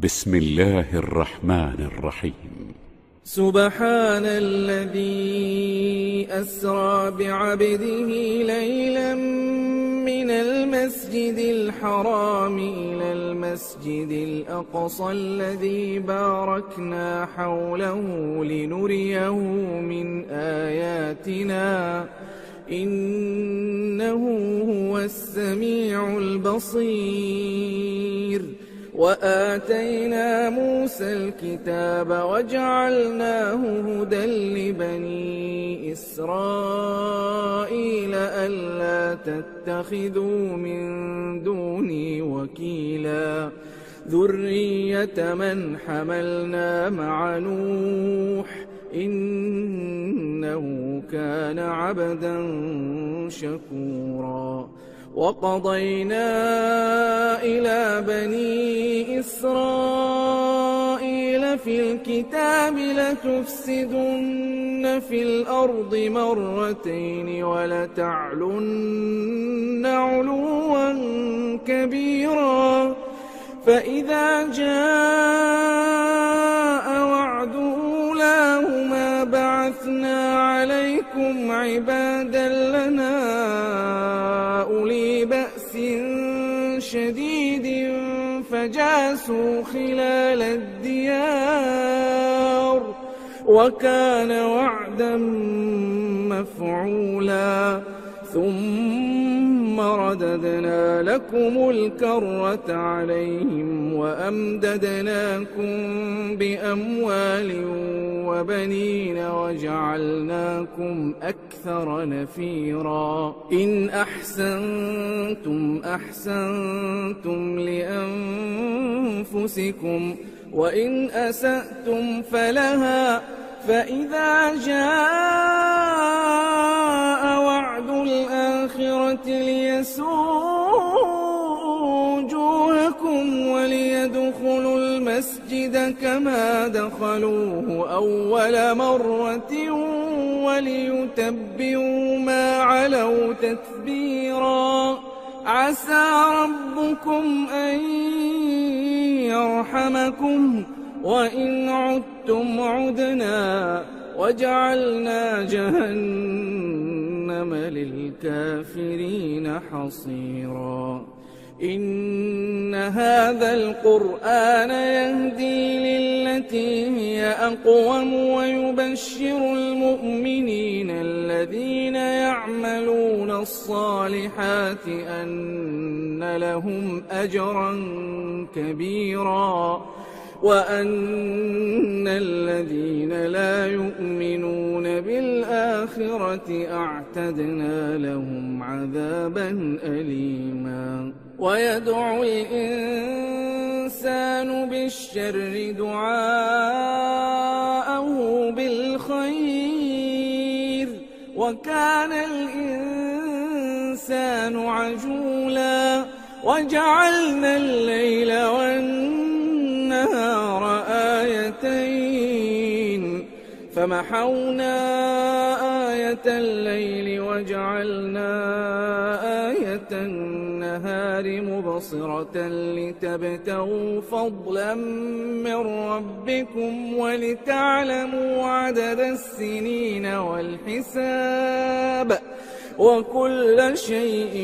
بسم الله الرحمن الرحيم. سبحان الذي أسرى بعبده ليلا من المسجد الحرام إلى المسجد الأقصى الذي باركنا حوله لنريه من آياتنا إنه هو السميع البصير. وآتينا موسى الكتاب وجعلناه هدى لبني إسرائيل ألا تتخذوا من دوني وكيلا ذرية من حملنا مع نوح إنه كان عبدا شكورا. وقضينا إلى بني إسرائيل في الكتاب لتفسدن في الأرض مرتين ولتعلن علوا كبيرا فإذا جاء وعد أولاهما بعثنا عليكم عبادا لنا أولي بأس شديد فجاسوا خلال الديار وكان وعدا مفعولا. ثم رددنا لكم الكرة عليهم وأمددناكم بأموال وبنين وجعلناكم أكثر نفيرا. إن أحسنتم أحسنتم لأنفسكم وإن أسأتم فلها فإذا جاء وعد الآخرة ليسوءوا وجوهكم وليدخلوا المسجد كما دخلوه أول مرة وليتبروا ما علوا تتبيرا. عسى ربكم أن يرحمكم وإن عدتم عدنا وجعلنا جهنم للكافرين حصيرا. إن هذا القرآن يهدي للتي هي أقوم ويبشر المؤمنين الذين يعملون الصالحات أن لهم أجرا كبيرا وأن الذين لا يؤمنون بالآخرة أعتدنا لهم عذابا أليما. ويدعو الإنسان بالشر دعاءه بالخير وكان الإنسان عجولا. وجعلنا الليل والنهار آيتين فمحونا آية الليل وجعلنا آية النهار مبصرة لتبتغوا فضلا من ربكم ولتعلموا عدد السنين والحساب وكل شيء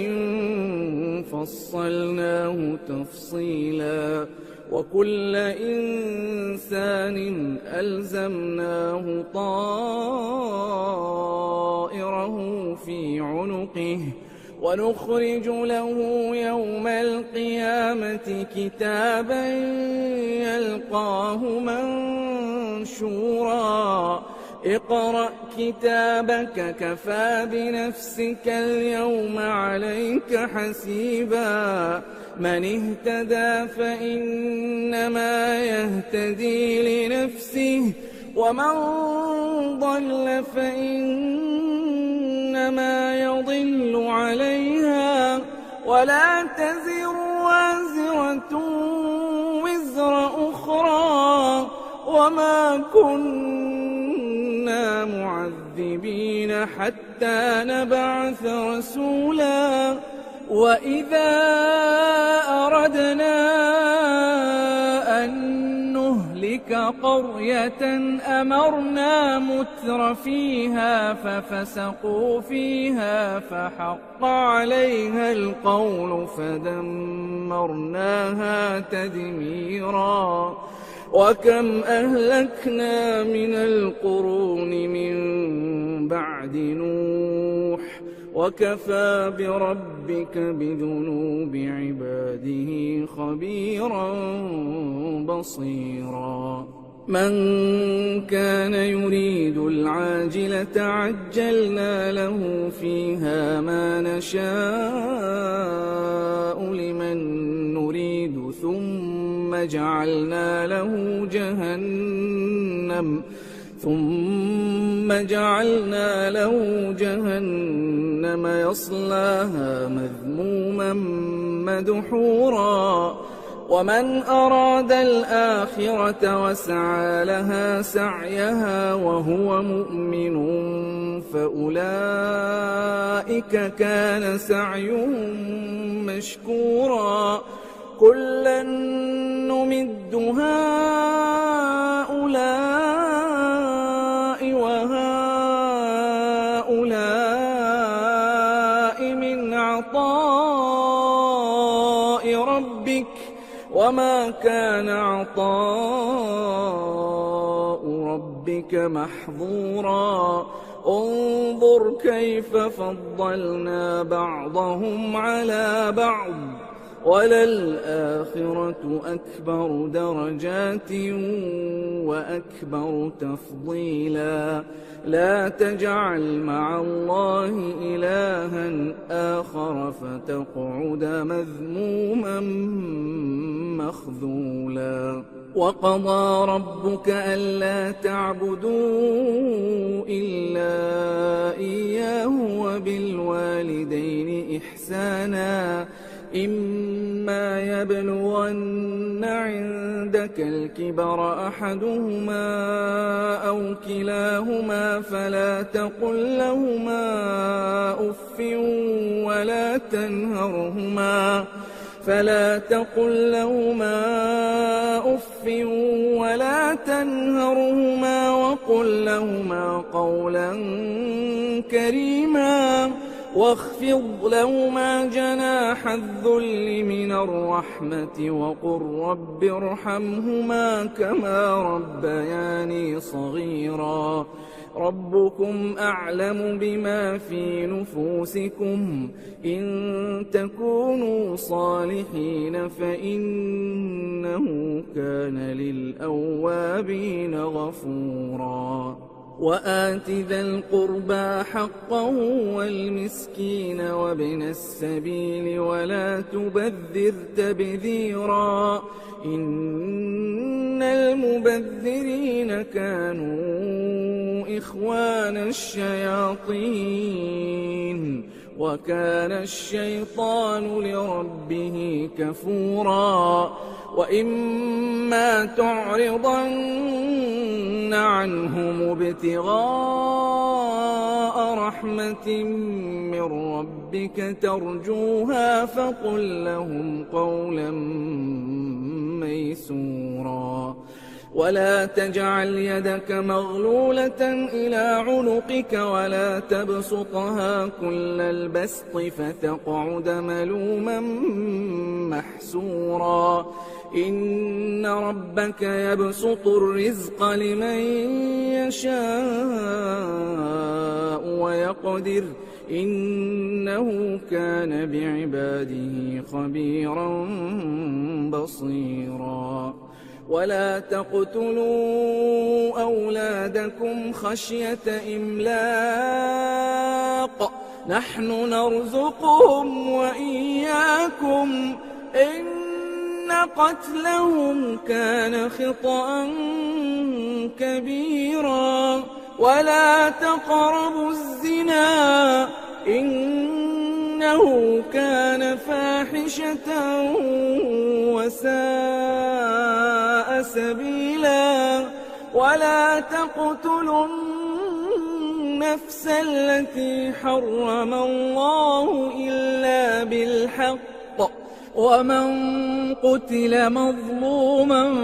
فصلناه تفصيلا. وكل إنسان ألزمناه طائره في عنقه ونخرج له يوم القيامة كتابا يلقاه منشورا. اقرأ كتابك كفى بنفسك اليوم عليك حسيبا. من اهتدى فإنما يهتدي لنفسه ومن ضل فإنما يضل عليها ولا تزر وازرة وزر أخرى وما كنا معذبين حتى نبعث رسولا. وإذا أردنا أن ربك قرية أمرنا متر فيها ففسقوا فيها فحق عليها القول فدمرناها تدميرا وكم أهلكنا من القرون من بعد نوح وكفى بربك بذنوب عباده خبيرا بصيرا من كان يريد العاجلة عجلنا له فيها ما نشاء لمن نريد ثم جعلنا له جهنم يصلاها مذموما مدحورا ومن أراد الآخرة وسعى لها سعيها وهو مؤمن فأولئك كان سعيهم مشكورا كلا نمد هؤلاء وهؤلاء من عطاء ربك وما كان عطاء ربك محظورا انظر كيف فضلنا بعضهم على بعض وللآخرة أكبر درجات وأكبر تفضيلا لا تجعل مع الله إلها آخر فتقعد مذموما مخذولا وقضى ربك ألا تعبدوا إلا إياه وبالوالدين إحسانا إما يبلغن عندك الكبر أحدهما أو كلاهما فلا تقل لهما أف ولا تنهرهما وقل لهما قولا كريما واخفض لهما جناح الذل من الرحمة وقل رب ارحمهما كما ربياني صغيرا ربكم أعلم بما في نفوسكم إن تكونوا صالحين فإنه كان للأوابين غفورا وآت ذا القربى حقه والمسكين وابن السبيل ولا تبذر تبذيرا إن المبذرين كانوا إخوان الشياطين وكان الشيطان لربه كفورا وإما تعرضن عنهم ابتغاء رحمة من ربك ترجوها فقل لهم قولا ميسورا ولا تجعل يدك مغلولة إلى عنقك ولا تبسطها كل البسط فتقعد ملوما محسورا إن ربك يبسط الرزق لمن يشاء ويقدر إنه كان بعباده خبيرا بصيرا ولا تقتلوا أولادكم خشية إملاق نحن نرزقهم وإياكم إن قتلهم كان خطأ كبيرا ولا تقربوا الزنا إنه كان فاحشة وساء سبيلا ولا تقتلوا النفس التي حرم الله إلا بالحق ومن قتل مظلوما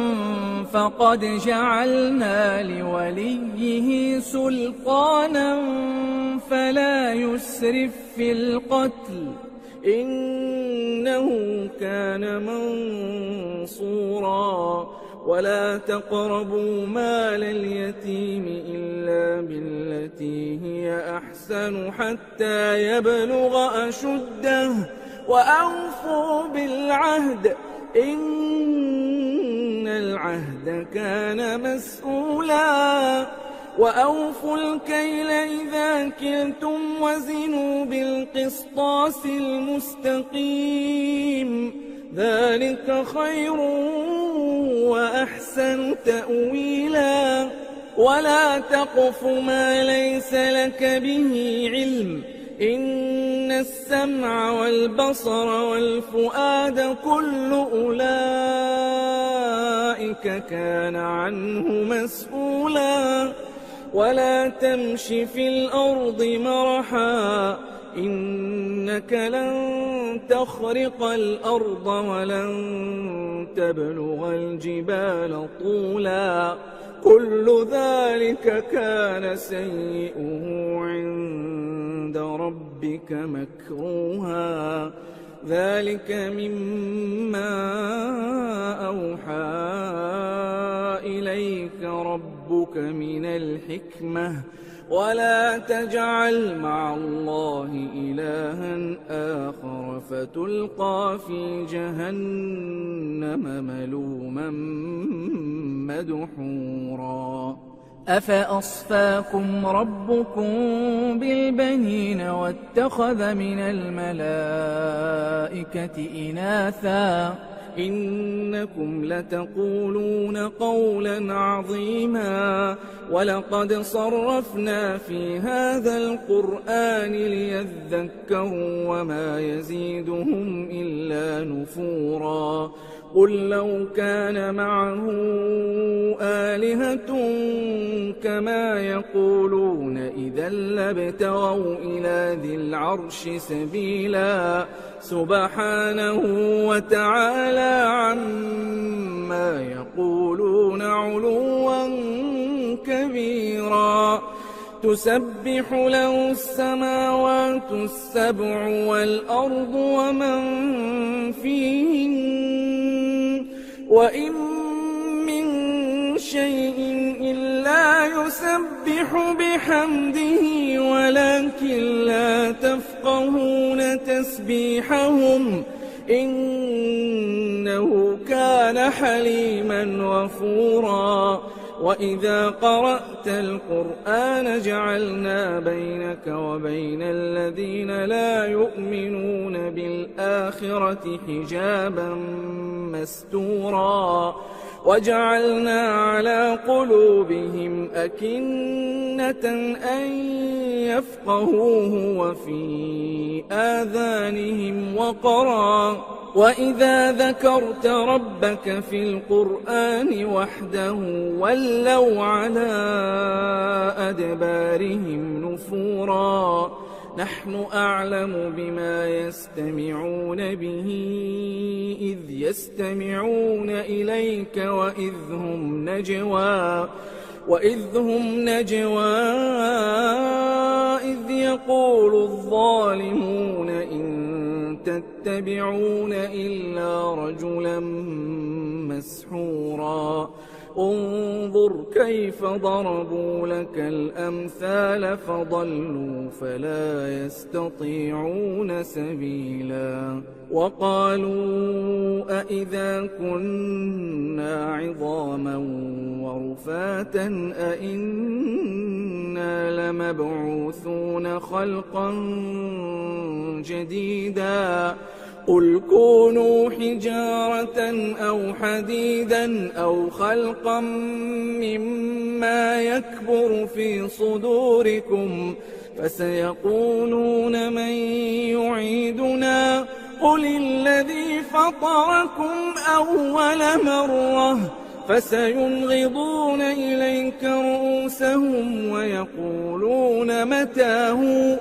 فقد جعلنا لوليه سلطانا فلا يسرف في القتل إنه كان منصورا ولا تقربوا مال اليتيم إلا بالتي هي أحسن حتى يبلغ أشده وأوفوا بالعهد إن العهد كان مسؤولا وأوفوا الكيل إذا كلتم وزنوا بالقسطاس المستقيم ذلك خير وأحسن تأويلا ولا تقف ما ليس لك به علم إن السمع والبصر والفؤاد كل أولئك كان عنه مسؤولا ولا تمش في الأرض مرحا إنك لن تخرق الأرض ولن تبلغ الجبال طولا كل ذلك كان سيئه عند ربك مكروها ذلك مما أوحى إليك ربك من الحكمة ولا تجعل مع الله إلها آخر فتلقى في جهنم ملوما مدحورا أفأصفاكم ربكم بالبنين واتخذ من الملائكة إناثا إنكم لتقولون قولا عظيما ولقد صرفنا في هذا القرآن ليذكروا وما يزيدهم إلا نفورا قل لو كان معه آلهة كما يقولون إذا لابتغوا إلى ذي العرش سبيلا سبحانه وتعالى عما يقولون علوا كبيرا تسبح له السماوات السبع والأرض ومن فيهن وإن من شيء إلا يسبح بحمده ولكن لا تفقهون تسبيحهم إنه كان حليما غفورا وإذا قرأت القرآن جعلنا بينك وبين الذين لا يؤمنون بالآخرة حجابا مستورا وجعلنا على قلوبهم أكنة أن يفقهوه وفي آذانهم وقرا وإذا ذكرت ربك في القرآن وحده ولوا على أدبارهم نفورا نحن أعلم بما يستمعون به إذ يستمعون إليك وإذ هم نجوى إذ يقول الظالمون إن تتبعون إلا رجلا مسحورا انظر كيف ضربوا لك الأمثال فضلوا فلا يستطيعون سبيلا وقالوا أئذا كنا عظاما ورفاتا أئنا لمبعوثون خلقا جديدا قل كونوا حجارة أو حديدا أو خلقا مما يكبر في صدوركم فسيقولون من يعيدنا قل الذي فطركم أول مرة فسينغضون إليك رؤوسهم ويقولون متى هو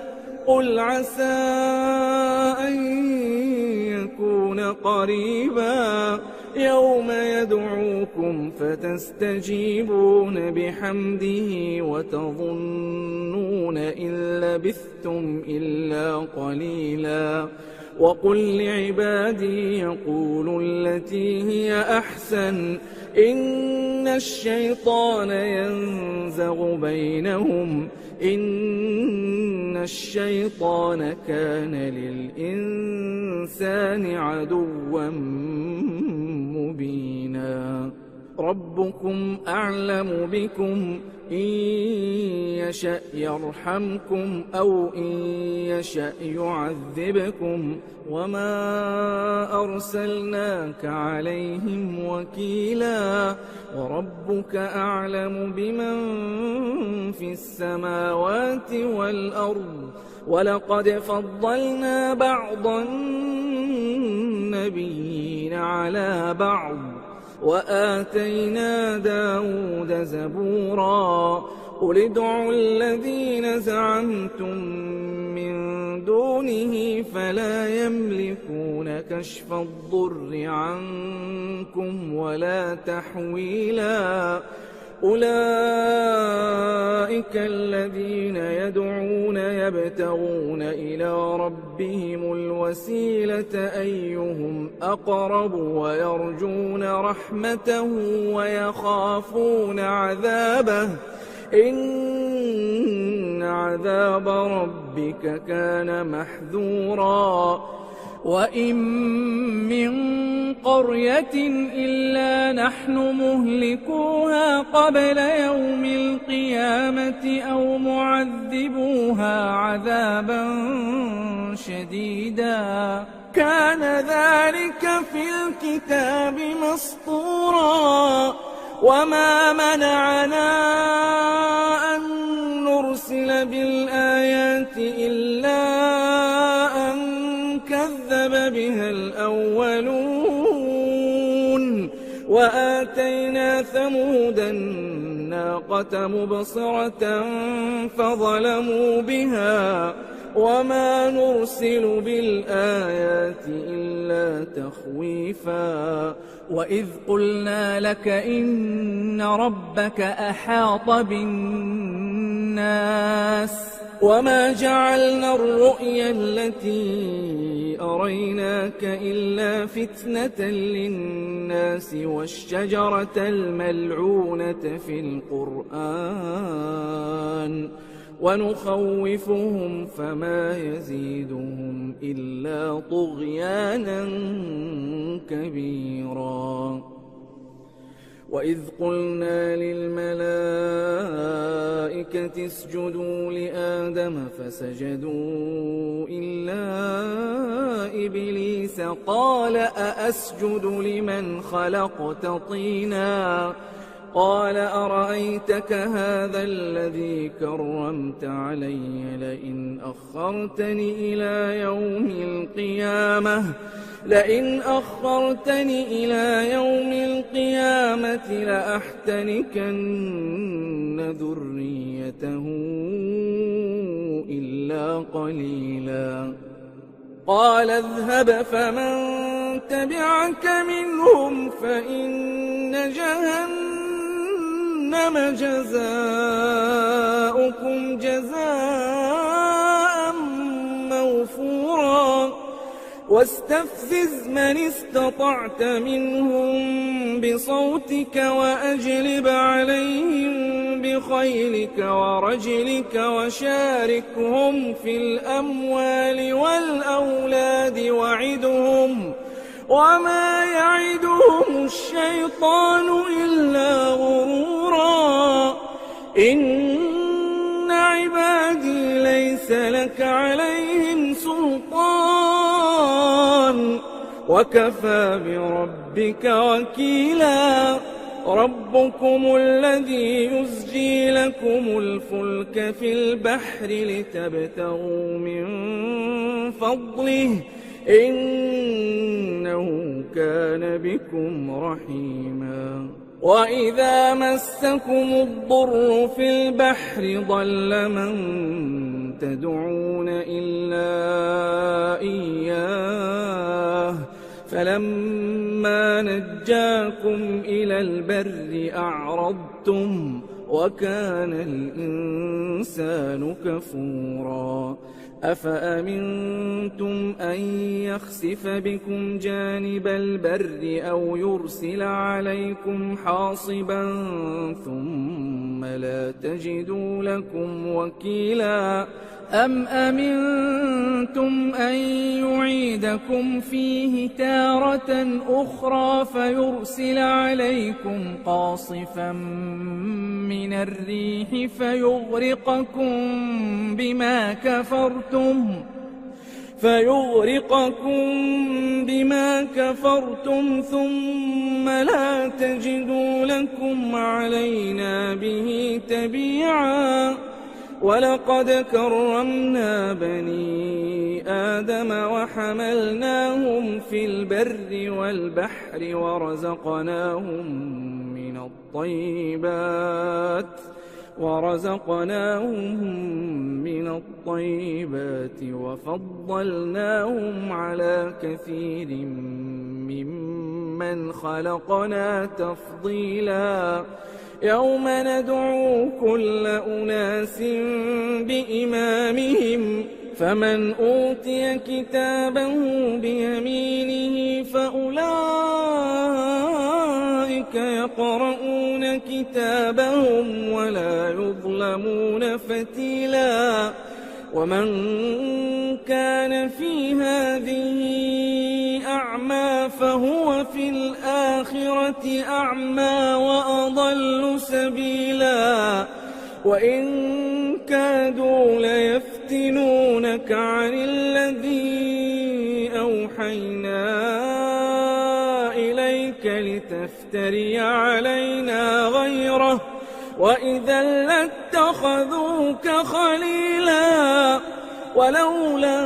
قل عسى أن يكون تكون قريبا يوم يدعوكم فتستجيبون بحمده وتظنون إن لبثتم إلا قليلا وقل لعبادي يقولوا التي هي أحسن إن الشيطان ينزغ بينهم إن الشيطان كان للإنسان عدوا مبينا ربكم أعلم بكم إن يشأ يرحمكم أو إن يشأ يعذبكم وما أرسلناك عليهم وكيلا وربك أعلم بمن في السماوات والأرض ولقد فضلنا بعض النبيين على بعض وآتينا داود زبورا قل ادعوا الذين زعمتم من دونه فلا يملكون كشف الضر عنكم ولا تحويلا أولئك الذين يدعون يبتغون إلى ربهم الوسيلة أيهم أقرب ويرجون رحمته ويخافون عذابه إن عذاب ربك كان محذورا وإن من قرية إلا نحن مهلكوها قبل يوم القيامة أو معذبوها عذابا شديدا كان ذلك في الكتاب مسطورا وما منعنا أن نرسل بالآيات إلا أن كذب بها الأولون وآتينا ثمود الناقة مبصرة فظلموا بها وما نرسل بالآيات إلا تخويفا وإذ قلنا لك إن ربك أحاط بالناس وما جعلنا الرؤيا التي أريناك إلا فتنة للناس والشجرة الملعونة في القرآن ونخوفهم فما يزيدهم إلا طغيانا كبيرا وإذ قلنا للملائكة اسجدوا لآدم فسجدوا إلا إبليس قال أأسجد لمن خلقت طينا قال أرأيتك هذا الذي كرمت علي لئن أخرتني إلى يوم القيامة لأحتنكن ذريته إلا قليلا قال اذهب فمن تبعك منهم فإن جهنم جزاؤكم جزاء موفورا واستفزز من استطعت منهم بصوتك وأجلب عليهم بخيلك ورجلك وشاركهم في الأموال والأولاد وعدهم وما يعدهم الشيطان إلا غرورا إن عبادي ليس لك عليهم سلطان وكفى بربك وكيلا ربكم الذي يزجي لكم الفلك في البحر لتبتغوا من فضله إنه كان بكم رحيما وإذا مسكم الضر في البحر ضل من تدعون إلا إياه فلما نجاكم إلى البر أعرضتم وكان الإنسان كفورا أفأمنتم أن يخسف بكم جانب البر أو يرسل عليكم حاصبا ثم لا تجدوا لكم وكيلا أم أمنتم أن يعيدكم فيه تارة أخرى فيرسل عليكم قاصفا من الريح فيغرقكم بما كفرتم ثم لا تجدوا لكم علينا به تبيعا ولقد كرمنا بني آدم وحملناهم في البر والبحر ورزقناهم من الطيبات وفضلناهم على كثير ممن خلقنا تفضيلا يوم ندعو كل أناس بإمامهم فمن أوتي كتابه بيمينه فأولئك يقرؤون كتابهم ولا يظلمون فتيلا ومن كان في هذه أعمى فهو في الآخرة أعمى وأضل سبيلا وإن كادوا ليفتنونك عن الذي أوحينا إليك لتفتري علينا غيره وإذا لاتخذوك خليلا ولولا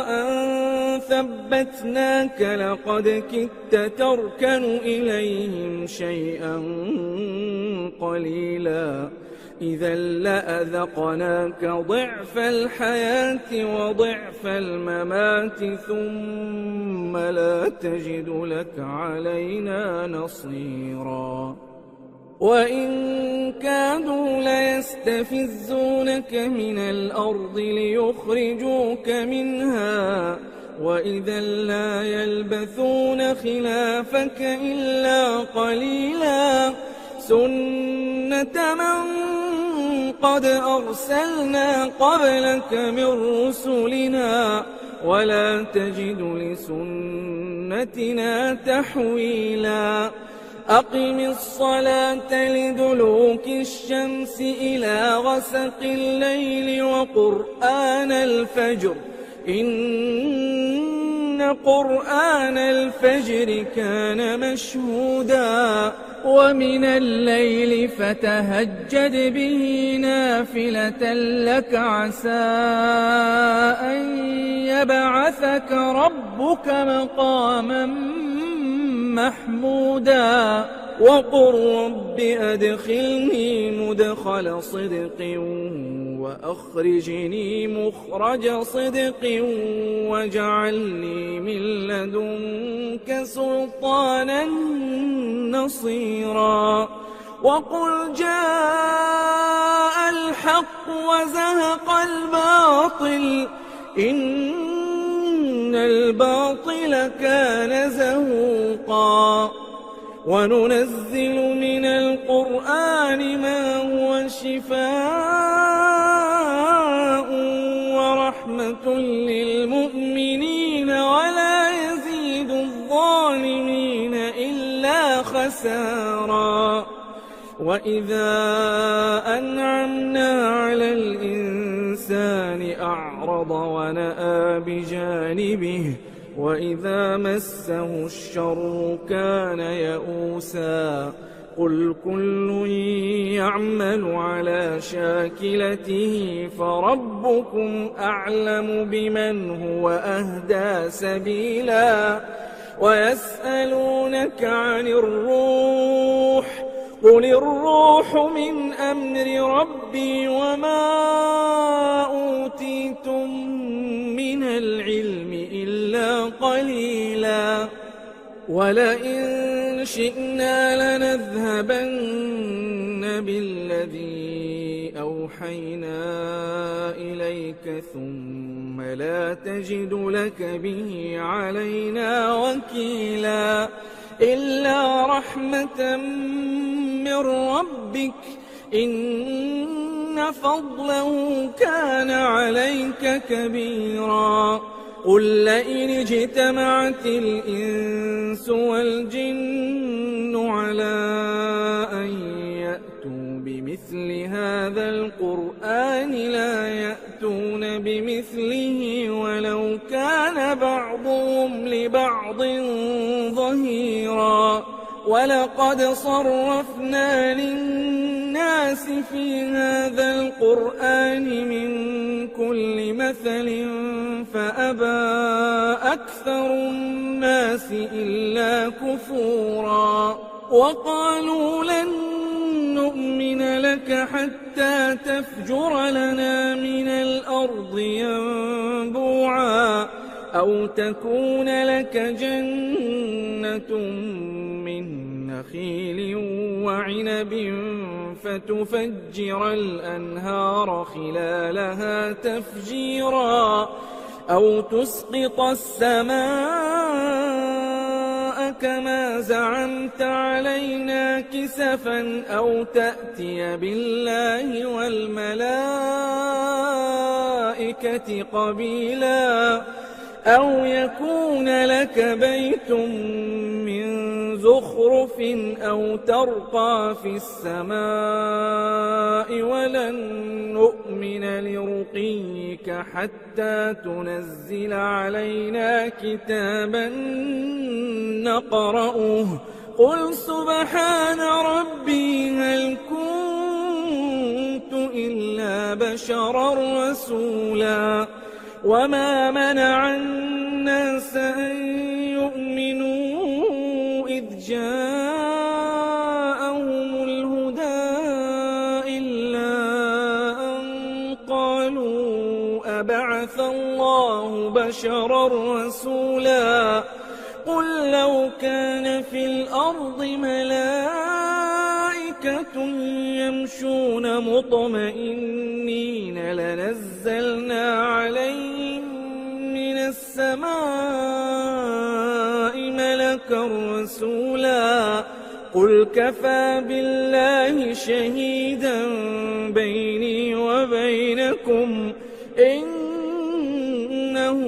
أن ثبتناك لقد كدت تركن إليهم شيئا قليلا إذا لأذقناك ضعف الحياة وضعف الممات ثم لا تجد لك علينا نصيرا وإن كادوا ليستفزونك من الأرض ليخرجوك منها وإذا لا يلبثون خلافك إلا قليلا سنة من قد أرسلنا قبلك من رسلنا ولا تجد لسنتنا تحويلا أقم الصلاة لدلوك الشمس إلى غسق الليل وقرآن الفجر إن قرآن الفجر كان مشهودا ومن الليل فتهجد به نافلة لك عسى أن يبعثك ربك مقاما محمودا وقل رب أدخلني مدخل صدق وأخرجني مخرج صدق واجعلني من لدنك سلطانا نصيرا وقل جاء الحق وزهق الباطل إن الباطل كان زهوقا وننزل من القرآن ما هو شفاء ورحمة للمؤمنين ولا يزيد الظالمين إلا خسارا وإذا أنعمنا على الإنسان أعرض ونأى بجانبه وإذا مسه الشر كان يئوسا قل كل يعمل على شاكلته فربكم أعلم بمن هو أهدى سبيلا ويسألونك عن الروح قل الروح من أمر ربي وما أوتيتم من العلم إلا إلا قليلا ولئن شئنا لنذهبن بالذي أوحينا إليك ثم لا تجد لك به علينا وكيلا إلا رحمة من ربك إن فضله كان عليك كبيرا قل لئن اجتمعت الإنس والجن على أن يأتوا بمثل هذا القرآن لا يأتون بمثله ولو كان بعضهم لبعض ظهيرا ولقد صرفنا للناس في هذا القرآن من كل مثل فأبى أكثر الناس إلا كفورا وقالوا لن نؤمن لك حتى تفجر لنا من الأرض ينبوعا أو تكون لك جنة من نخيل وعنب فتفجر الأنهار خلالها تفجيرا أو تسقط السماء كما زعمت علينا كسفا أو تأتي بالله والملائكة قبيلا أو يكون لك بيت من زخرف أو ترقى في السماء ولن نؤمن لرقيك حتى تنزل علينا كتابا نقرأه قل سبحان ربي هل كنت إلا بشرا رسولا وما منع الناس أن يؤمنوا إذ جاءهم الهدى إلا أن قالوا أبعث الله بشرا رسولا قل لو كان في الأرض ملائكة يمشون مطمئنين لنزلنا عليهم من السماء ملكا رسولا قل كفى بالله شهيدا بيني وبينكم إنه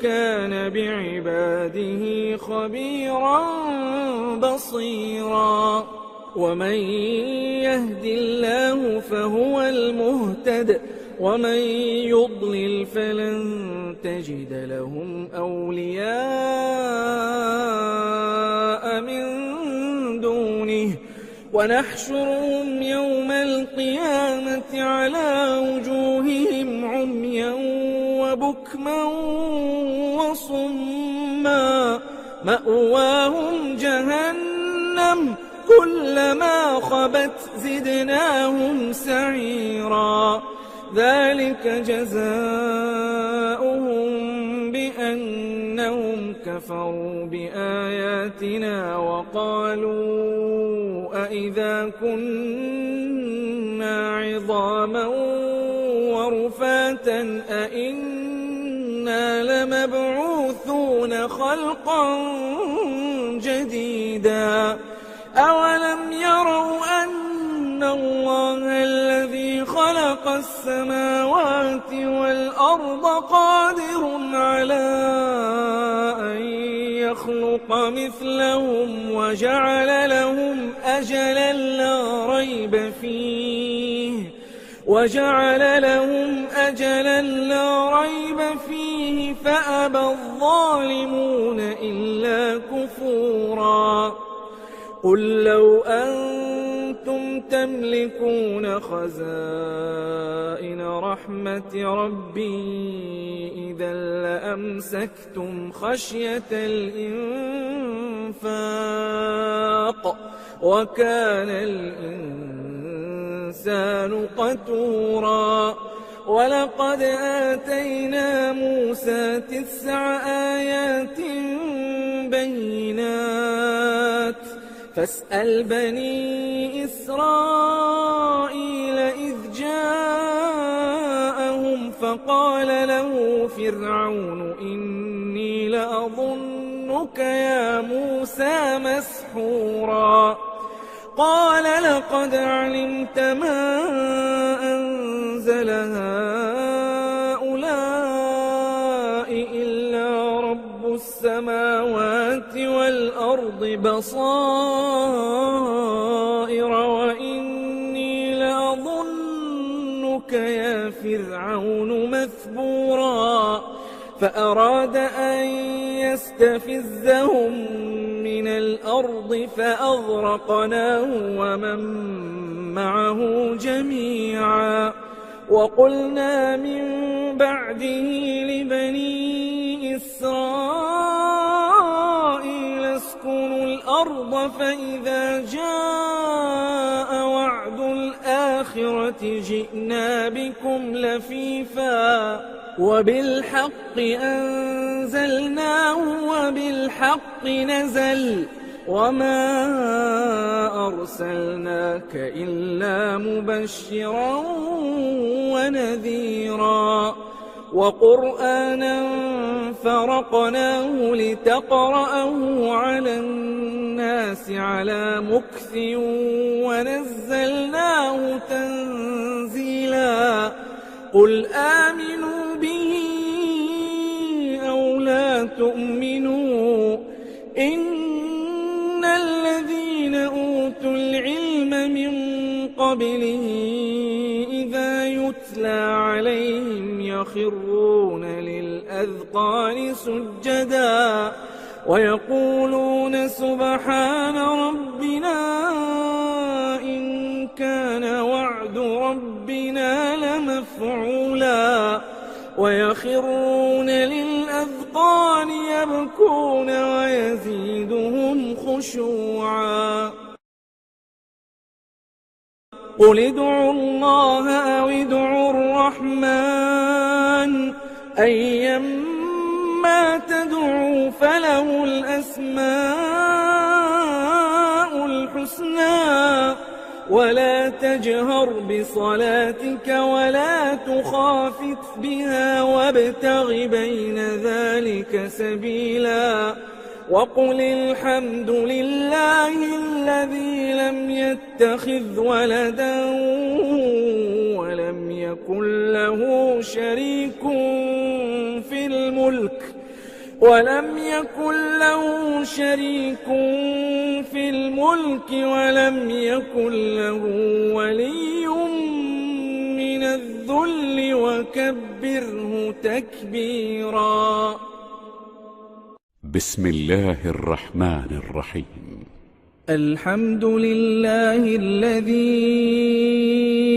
كان بعباده خبيرا بصيرا ومن يهد الله فهو المهتد ومن يضلل فلن تجد لهم أولياء من دونه ونحشرهم يوم القيامة على وجوههم عميا وبكما وصما مأواهم جهنم كلما خبت زدناهم سعيرا ذلك جزاؤهم بأنهم كفروا بآياتنا وقالوا أإذا كنا عظاما ورفاتا أإنا لمبعوثون خلقا جديدا أولم يروا أن الله الذي خلق السماوات والأرض قادر على أن يخلق مثلهم وجعل لهم أجلا لا ريب فيه فأبى الظالمون إلا كفورا قل لو أنتم تملكون خزائن رحمة ربي إذا لأمسكتم خشية الإنفاق وكان الإنسان قتورا ولقد آتينا موسى 9 آيات بينات فاسأل بني إسرائيل إذ جاءهم فقال له فرعون إني لأظنك يا موسى مسحورا قال لقد علمت ما أنزل هؤلاء إلا رب السماوات والأرض بصائر وإني لأظنك يا فرعون مثبورا فأراد أن يستفزهم من الأرض فأغرقناه ومن معه جميعا وقلنا من بعده لبني إسرائيل اسكنوا الأرض فإذا جاء وعد الآخرة جئنا بكم لفيفا وبالحق أنزلناه وبالحق نزل وما أرسلناك إلا مبشرا ونذيرا وقرآنا فرقناه لتقرأه على الناس على مكث ونزلناه تنزيلا قل آمنوا به أو لا تؤمنوا إن الذين أوتوا العلم من قبله إذا يتلى عليهم يخرون للأذقان سجدا ويقولون سبحان ربنا إن كان وعد ربنا لمفعولا ويخرون للأذقان يبكون ويزيدهم خشوعا قل ادعوا الله أو ادعوا الرحمن أيما تدعوا فله الأسماء الحسنى ولا تجهر بصلاتك ولا تخافت بها وابتغ بين ذلك سبيلا وقل الحمد لله الذي لم يتخذ ولدا ولم يكن له شريك في الملك ولم يكن له ولي من الذل وكبره تكبيرا بسم الله الرحمن الرحيم الحمد لله الذي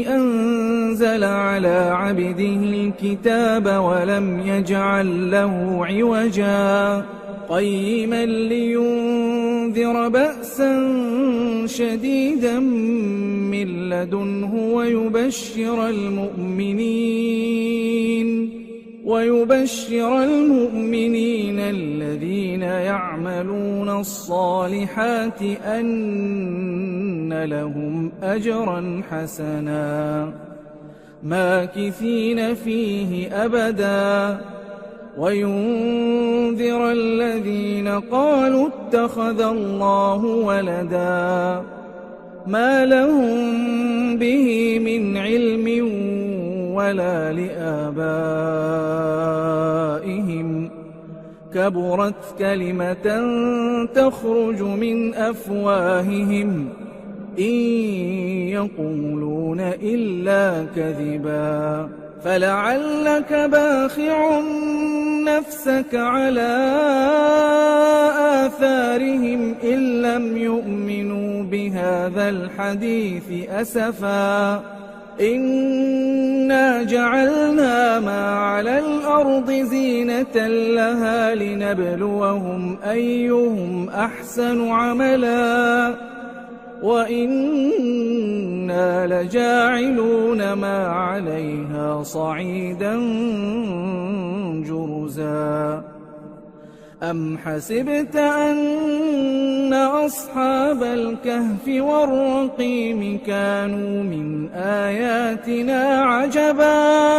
أنزل على عبده الكتاب ولم يجعل له عوجا قيما لينذر بأسا شديدا من لدنه ويبشر المؤمنين الذين يعملون الصالحات أن لهم أجرا حسنا ماكثين فيه أبدا وينذر الذين قالوا اتخذ الله ولدا ما لهم به من علم ولا لآبائهم كبرت كلمة تخرج من أفواههم إن يقولون إلا كذبا فلعلك باخع نفسك على آثارهم إن لم يؤمنوا بهذا الحديث أسفا إنا جعلنا ما على الأرض زينة لها لنبلوهم أيهم أحسن عملا وإنا لجاعلون ما عليها صعيدا جرزا أم حسبت أن أصحاب الكهف والرقيم كانوا من آياتنا عجبا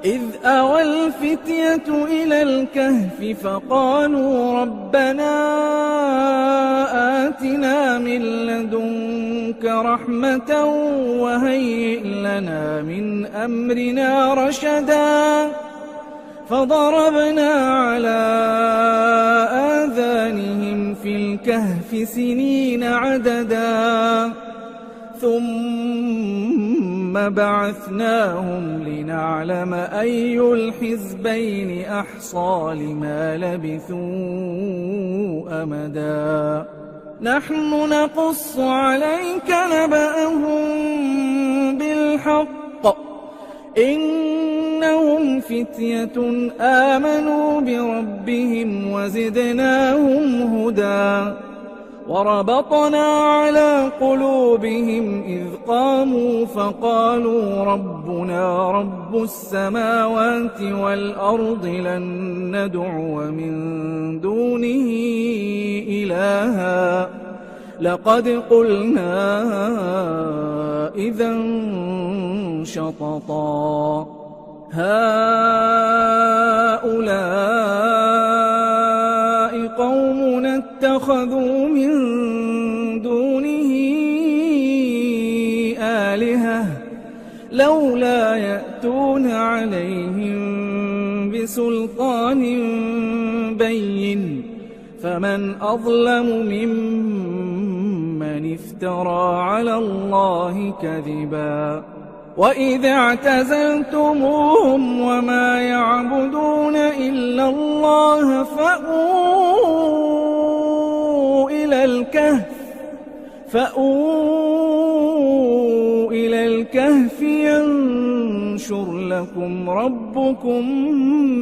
إذ أوى الفتية إلى الكهف فقالوا ربنا آتنا من لدنك رحمة وهيئ لنا من أمرنا رشدا فضربنا على آذانهم في الكهف سنين عددا ثم بعثناهم لنعلم أي الحزبين أحصى لما لبثوا أمدا نحن نقص عليك نبأهم بالحق إنهم فتية آمنوا بربهم وزدناهم هدى وربطنا على قلوبهم إذ قاموا فقالوا ربنا رب السماوات والأرض لن ندعو من دونه إلها لقد قلنا إذا شططا هؤلاء قومنا اتخذوا من دونه آلهة لولا يأتون عليهم بسلطان بين فمن أظلم ممن افترى على الله كذبا وإذا اعتزلتموهم وما يعبدون إلا الله فأووا إلى الكهف ينشر لكم ربكم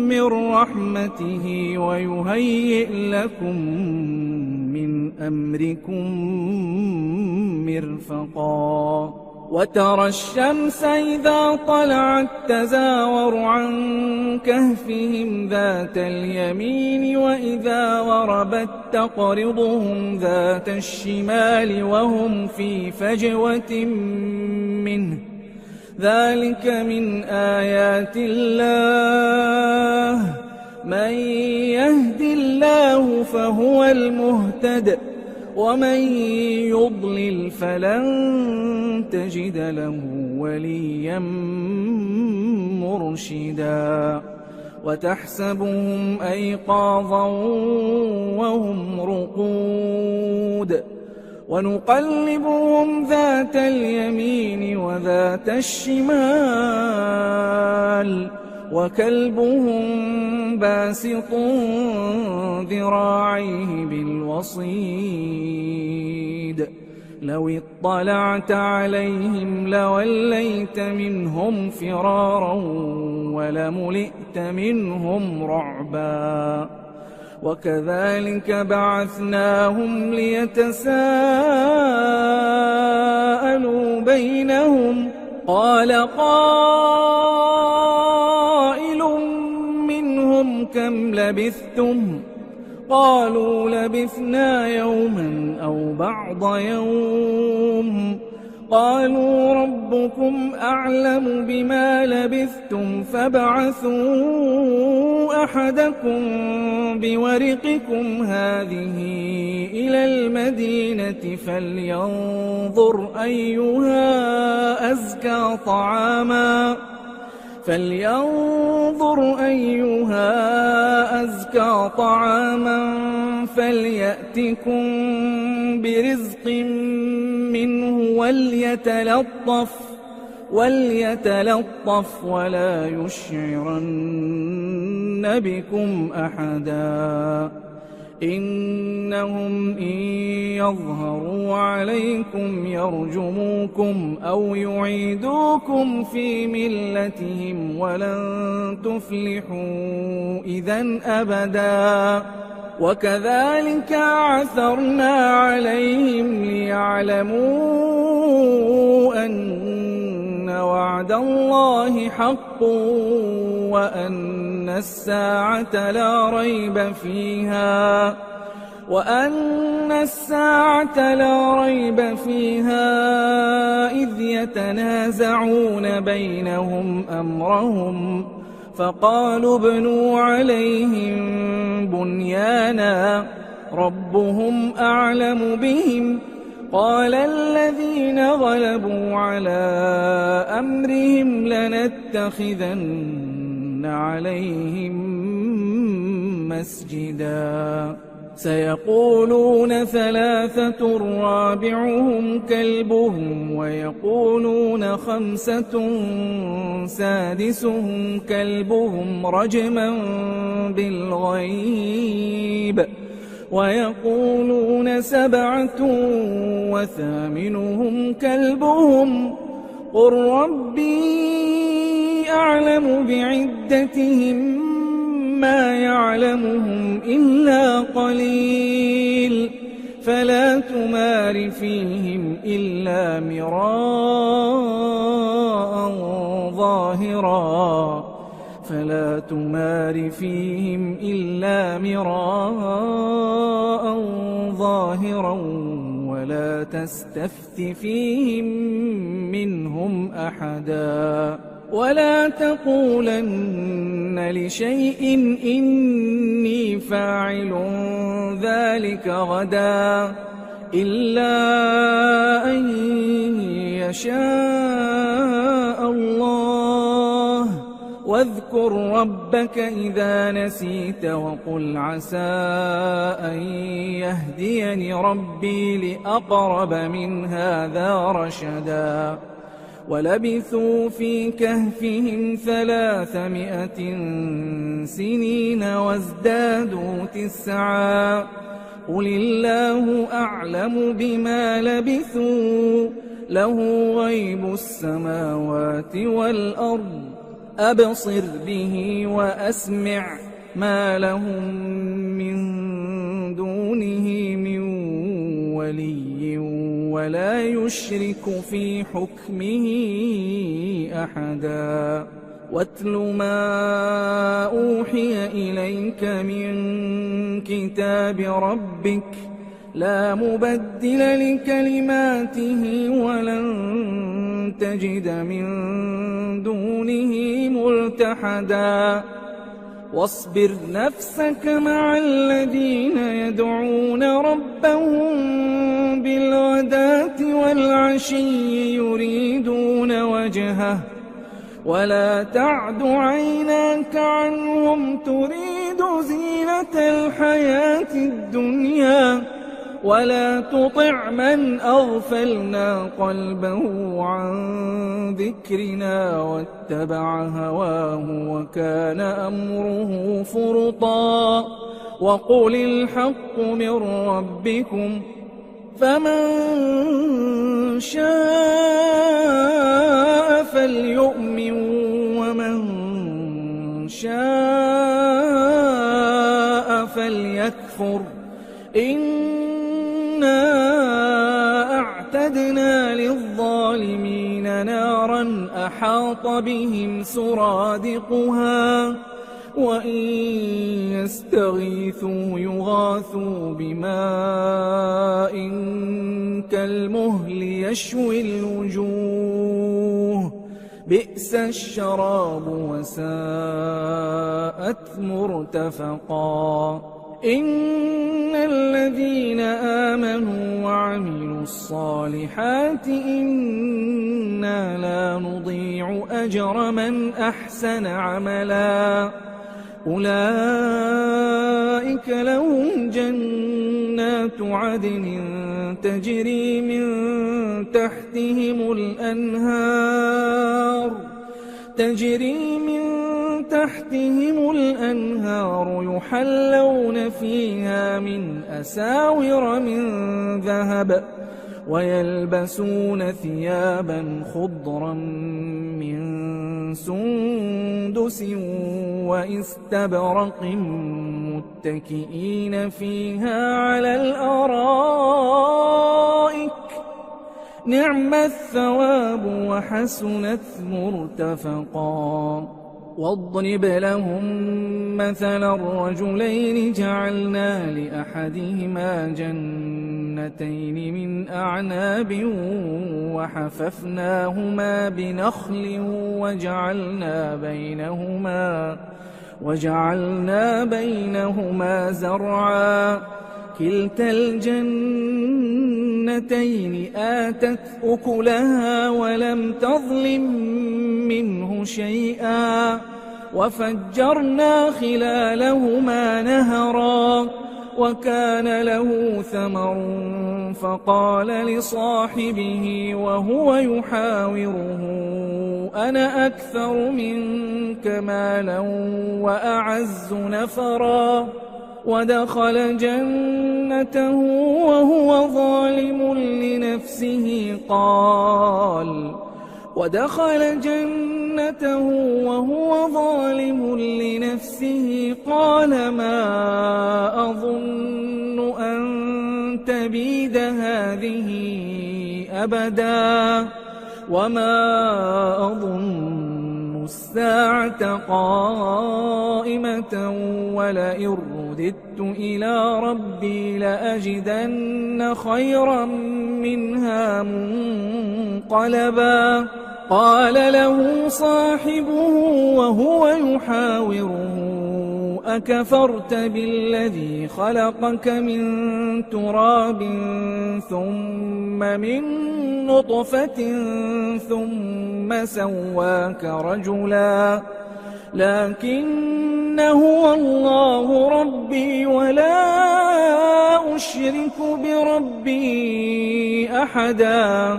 من رحمته ويهيئ لكم من أمركم مرفقا وترى الشمس إذا طلعت تزاور عن كهفهم ذات اليمين وإذا غربت تقرضهم ذات الشمال وهم في فجوة منه ذلك من آيات الله من يهد الله فهو المهتد ومن يضلل فلن تجد له وليا مرشدا وتحسبهم أيقاظا وهم رقود ونقلبهم ذات اليمين وذات الشمال وكلبهم باسط ذراعيه بالوصيد لو اطلعت عليهم لوليت منهم فرارا ولملئت منهم رعبا وكذلك بعثناهم ليتساءلوا بينهم قال قائل منهم كم لبثتم قالوا لبثنا يوما أو بعض يوم قالوا ربكم أعلم بما لبثتم فابعثوا أحدكم بورقكم هذه إلى المدينة فلينظر أيها أزكى طعاما فليأتكم برزق منه وليتلطف ولا يشعرن بكم أحدا إنهم إن يظهروا عليكم يرجموكم أو يعيدوكم في ملتهم ولن تفلحوا إذا أبدا وكذلك عثرنا عليهم ليعلموا أن وعد الله حق وأن الساعة لا ريب فيها إذ يتنازعون بينهم أمرهم فقالوا ابنوا عليهم بنيانا ربهم أعلم بهم قال الذين غلبوا على أمرهم لنتخذن عليهم مسجدا سيقولون 3 رابعهم كلبهم ويقولون 5 سادسهم كلبهم رجما بالغيب ويقولون 7 وثامنهم كلبهم قل ربي أعلم بعدتهم ما يعلمهم إلا قليل فلا تمار فيهم إلا مراء ظاهرا ولا تستفت فيهم منهم أحدا ولا تقولن لشيء إني فاعل ذلك غدا إلا أن يشاء الله واذكر ربك إذا نسيت وقل عسى أن يهديني ربي لأقرب من هذا رشدا ولبثوا في كهفهم 300 سنين وازدادوا 9 قل الله أعلم بما لبثوا له غيب السماوات والأرض أبصر به وأسمع ما لهم من دونه من ولي ولا يشرك في حكمه أحدا واتل ما أوحي إليك من كتاب ربك لا مبدل لكلماته ولن تجد من دونه ملتحدا واصبر نفسك مع الذين يدعون ربهم بالغداة والعشي يريدون وجهه ولا تعد عيناك عنهم تريد زينة الحياة الدنيا ولا تطع من أغفلنا قلبه عن ذكرنا واتبع هواه وكان أمره فرطا وقل الحق من ربكم فمن شاء فليؤمن ومن شاء فليكفر إنا أعتدنا للظالمين نارا أحاط بهم سرادقها وإن يستغيثوا يغاثوا بماء كالمهل يشوي الوجوه بئس الشراب وساءت مرتفقا إن الذين آمنوا وعملوا الصالحات إنا لا نضيع أجر من أحسن عملا أولئك لهم جنات عدن تجري من تحتهم الأنهار يحلون فيها من أساور من ذهب ويلبسون ثيابا خضرا من سندس وإستبرق متكئين فيها على الأرائك نعم الثواب وحسنت مرتفقا. واضرب لهم مثلا الرجلين جعلنا لأحدهما جنتين من أعناب وحففناهما بنخل وجعلنا بينهما زرعا كلتا الجنتين آتت أكلها ولم تظلم منه شيئا وفجرنا خلالهما نهرا وكان له ثمر فقال لصاحبه وهو يحاوره أنا أكثر منك مالا وأعز نفرا ودخل جنته وهو ظالم لنفسه قال ما أظن أن تبيد هذه أبدا وما أظن الساعة قائمة ولئن رددت إلى ربي لأجدن خيرا منها منقلبا. قال له صاحبه وهو يحاوره أكفرت بالذي خلقك من تراب ثم من نطفة ثم سواك رجلا لكن هو الله ربي ولا أشرك بربي أحدا.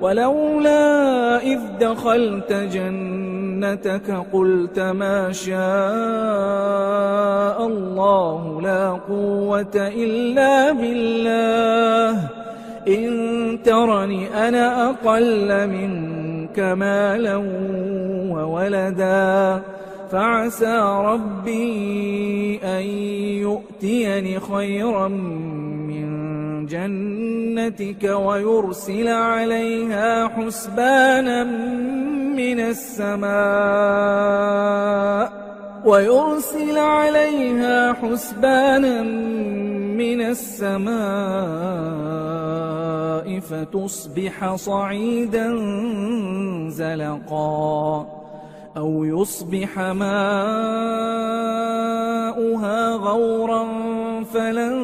ولولا إذ دخلت جنتك قلت ما شاء الله لا قوة إلا بالله إن ترني أنا أقل منك مالا وولدا فعسى ربي أن يؤتيني خيرا من جنتك ويرسل عليها حسبانا من السماء فتصبح صعيدا زلقا أو يصبح ماؤها غورا فلن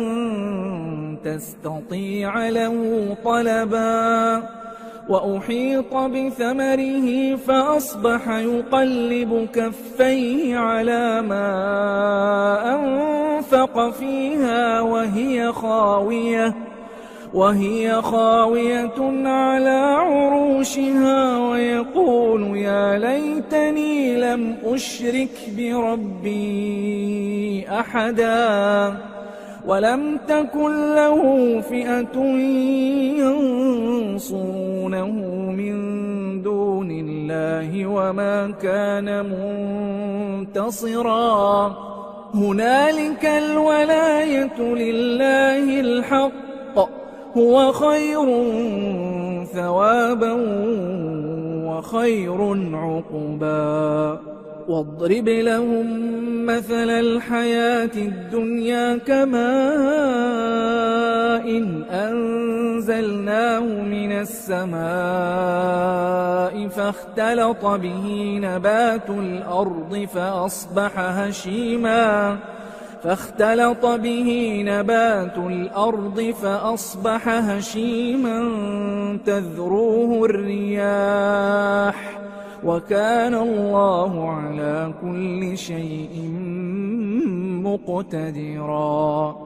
تستطيع له طلبا. وأحيط بثمره فأصبح يقلب كفيه على ما أنفق فيها وهي خاوية على عروشها ويقول يا ليتني لم أشرك بربي أحدا ولم تكن له فئة ينصرونه من دون الله وما كان منتصرا. هنالك الولاية لله الحق هو خير ثوابا وخير عقبا. واضرب لهم مثل الحياة الدنيا كماء أنزلناه من السماء فاختلط به نبات الأرض فأصبح هشيما تذروه الرياح وكان الله على كل شيء مقتدرا.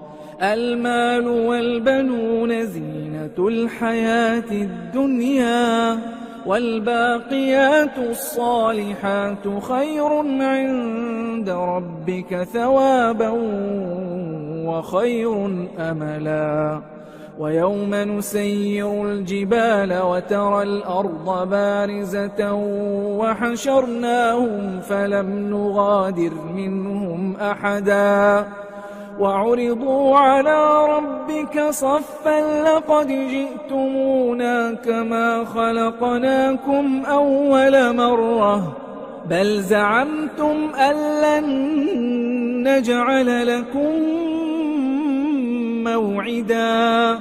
المال والبنون زينة الحياة الدنيا والباقيات الصالحات خير عند ربك ثوابا وخير أملا. ويوم نسير الجبال وترى الأرض بارزة وحشرناهم فلم نغادر منهم أحدا وعرضوا على ربك صفا لقد جئتمونا كما خلقناكم أول مرة بل زعمتم أن لن نجعل لكم موعدا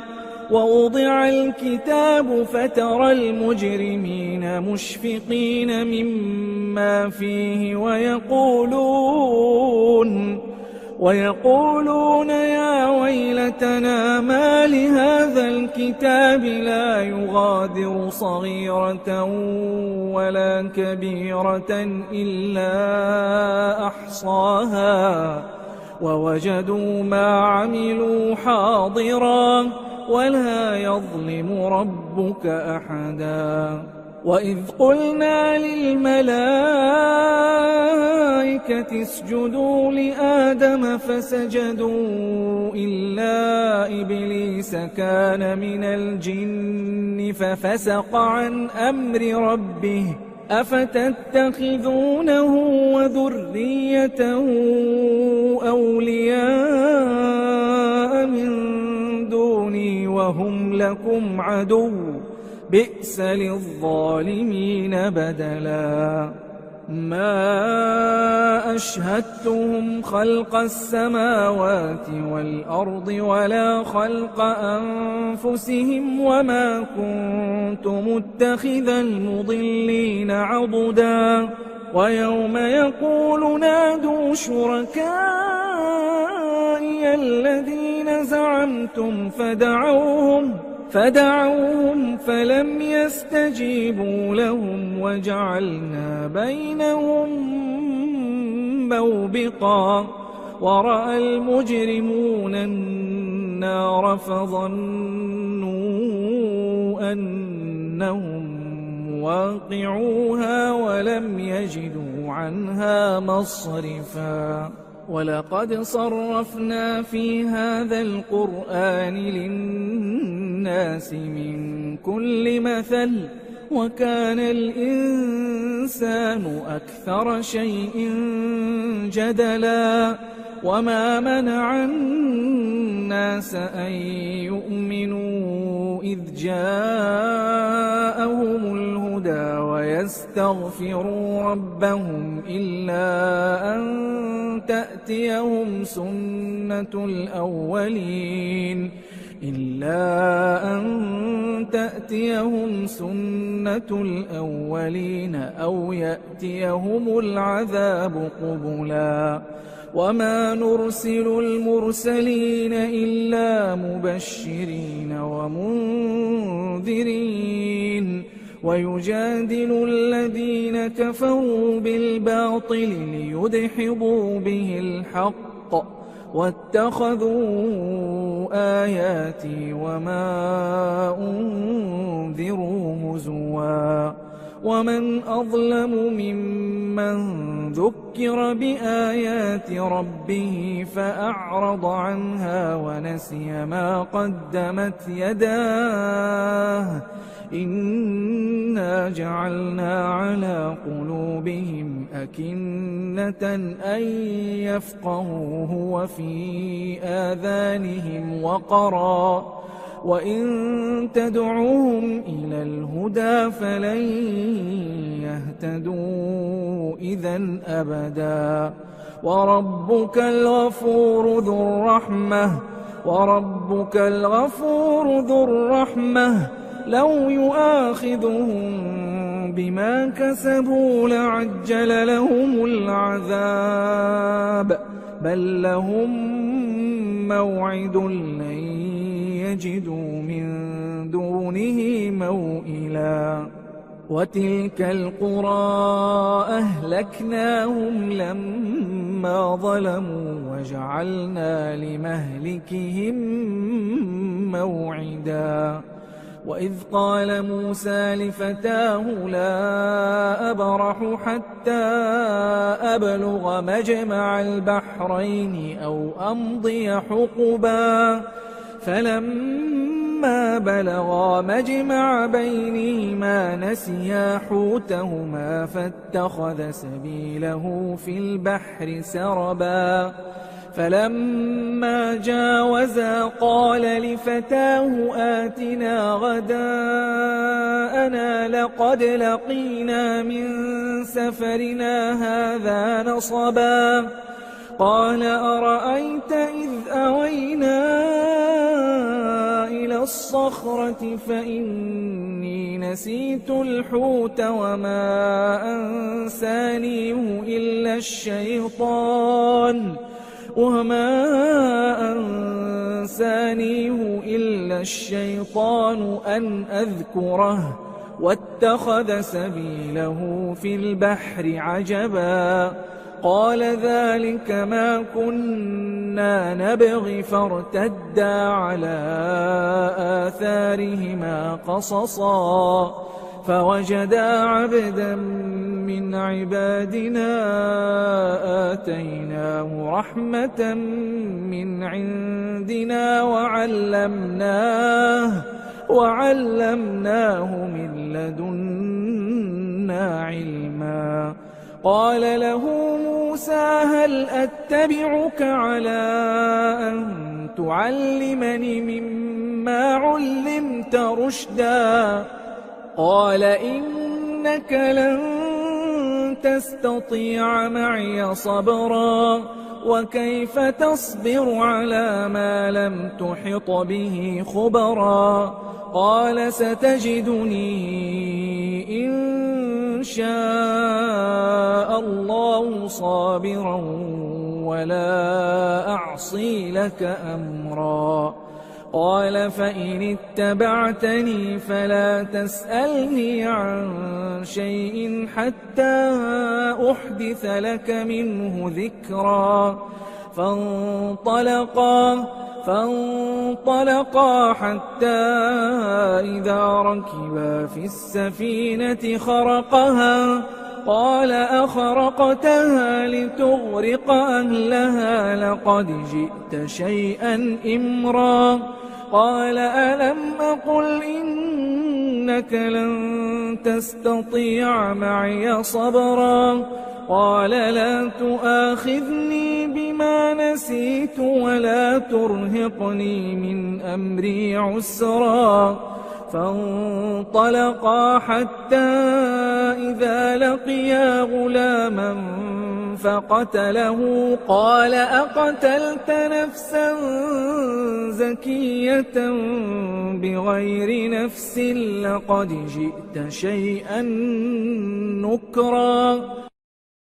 ووضع الكتاب فترى المجرمين مشفقين مما فيه ويقولون يا ويلتنا ما لهذا الكتاب لا يغادر صغيرة ولا كبيرة إلا أحصاها ووجدوا ما عملوا حاضرا ولا يظلم ربك أحدا وإذ قلنا للملائكة اسجدوا لآدم فسجدوا إلا إبليس كان من الجن ففسق عن أمر ربه أفتتخذونه وذريته أولياء من دوني وهم لكم عدو بئس للظالمين بدلا ما أشهدتهم خلق السماوات والأرض ولا خلق أنفسهم وما كنت متخذ المضلين عضدا ويوم يقول نادوا شركائي الذين زعمتم فدعوهم فلم يستجيبوا لهم وجعلنا بينهم موبقا ورأى المجرمون النار فظنوا أنهم واقعوها ولم يجدوا عنها مصرفا ولقد صرفنا في هذا القرآن للناس من كل مثل وكان الإنسان أكثر شيء جدلا وما منع الناس أن يؤمنوا إذ جاءهم الهدى ويستغفروا ربهم إلا أن تأتيهم سنة الأولين أو يأتيهم العذاب قبلا وما نرسل المرسلين إلا مبشرين ومنذرين ويجادل الذين كفروا بالباطل ليدحضوا به الحق واتخذوا آياتي وما أنذروا هزوا ومن أظلم ممن ذكر بآيات ربه فأعرض عنها ونسي ما قدمت يداه إنا جعلنا على قلوبهم أكنة أن يفقهوه وفي آذانهم وقرا وإن تدعوهم إلى الهدى فلن يهتدوا إذن أبدا وربك الغفور ذو الرحمة لو يؤاخذهم بما كسبوا لعجل لهم العذاب بل لهم موعد لن يجدوا من دونه موئلا وتلك القرى أهلكناهم لما ظلموا وجعلنا لمهلكهم موعدا وإذ قال موسى لفتاه لا أبرح حتى أبلغ مجمع البحرين أو أمضي حقبا فلما فلما بلغا مجمع بينهما نسيا حوتهما فاتخذ سبيله في البحر سربا فلما جاوزا قال لفتاه آتنا غداءنا لقد لقينا من سفرنا هذا نصبا قال أرأيت إذ أوينا إلى الصخرة فإني نسيت الحوت وما أنسانيه إلا الشيطان أن أذكره واتخذ سبيله في البحر عجبا قال ذلك ما كنا نبغي فارتدا على آثارهما قصصا فوجدا عبدا من عبادنا آتيناه رحمة من عندنا وعلمناه من لدنا علما قال له موسى هل أتبعك على أن تعلمني مما علمت رشدا قال إنك لن تستطيع معي صبرا وكيف تصبر على ما لم تحط به خبرا قال ستجدني إن شاء الله صابرا ولا أعصي لك أمرا قال فإن اتبعتني فلا تسألني عن شيء حتى أحدث لك منه ذكرا فانطلقا حتى إذا ركبا في السفينة خرقها قال أخرقتها لتغرق أهلها لقد جئت شيئا إمرا قال ألم أقل إنك لن تستطيع معي صبرا قال لا تؤاخذني بما نسيت ولا ترهقني من أمري عسرا فانطلقا حتى إذا لقيا غلاما فقتله قال أقتلت نفسا زكية بغير نفس لقد جئت شيئا نكرا